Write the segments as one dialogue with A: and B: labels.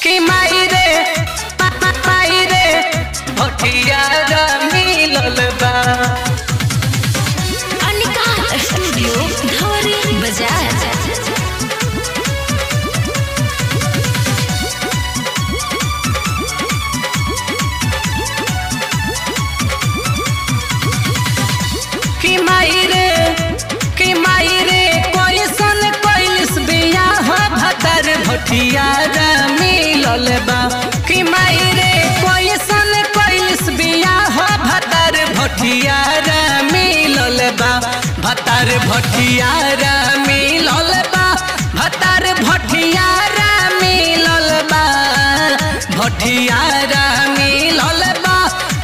A: कि माई रे भटिया मिलल बा।
B: अनिका स्टूडियो धवरी बाजार।
A: कि माई रे कैसन कैलिस बियाह भतर भटिया मिलल बा। कि माई रे कैसन कैलिस बियाह भतर भटिया मिलल बा। भतर भटिया मिलल बा। भतर भटिया मिलल बा। भटिया मिलल बा।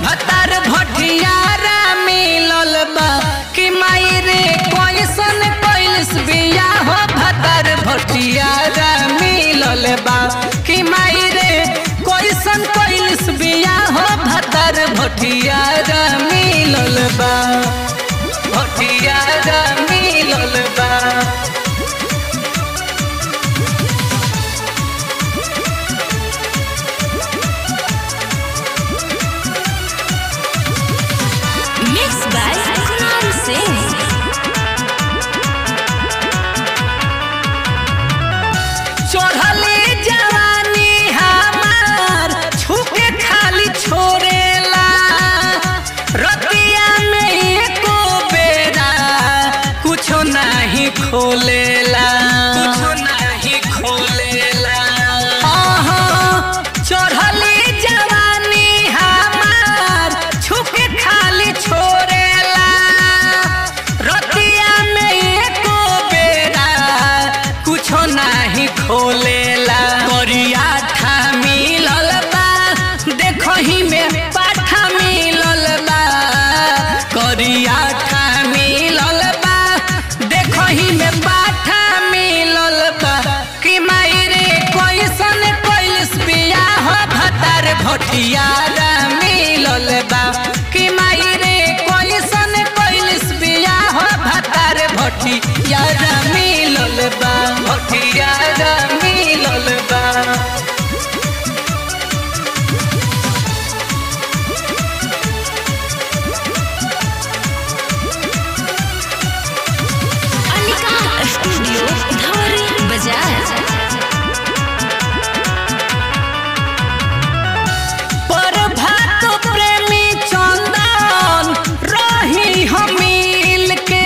A: भतर भटिया मिलल बा। कि माई रे कैसन कैलिस बियाह भतर भटिया मिलल बा। कि माई रे कैसन कैलिस बियाह भतर भटिया मिलल बा। भटिया मिलल बा।
B: Mix by Kunal Singh.
A: चढ़ले जवानी हमार छुके खाली छोड़ेला। रतिया में एको बेरा कुछो नहीं खोलेला। कुछो नहीं खोलेला। चढ़ले जवानी हमार छुके खाली छोड़ेला। रतिया में एको बेरा कुछो नहीं खोलेला। करिया ठा मिलल बा देखही में पाठा मिलल बा। करिया ठा मिलल बा देखही में पाठा मिलल बा। कि माई रे कैसन कैलिस बियाह भतर भटिया मिलल बा। कि माई रे कैसन कैलिस बियाह भतर भटिया मिलल बा। भटिया मिलल बा।
B: अनिका स्टूडियो धवरी बाजार।
A: प्रभात प्रेमी चंदन रही हम मिल के।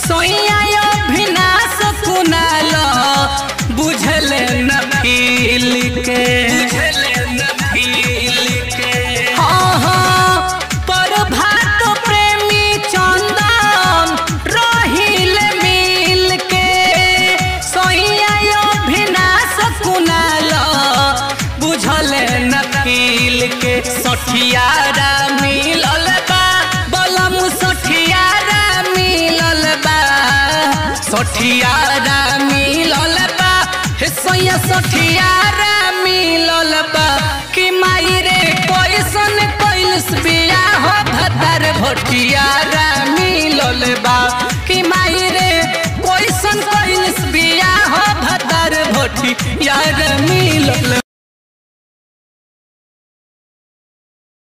A: सोइया अभिनाश कुनाल बुझल न फील के। प्रभात प्रेमी चंदन रहिल मिल के। सोइया अभिनाश कुनाल बुझल न फील के। सठियारा मिलल बा बलम सठियारा मिलल बा। सठियारा मिलल बा हे सोइया सठियारा मिलल बा। कि माई रे कैसन कैलिस बियाह भतर भटिया मिलल बा। कि माई रे कैसन कैलिस बियाह भतर भटिया मिलल।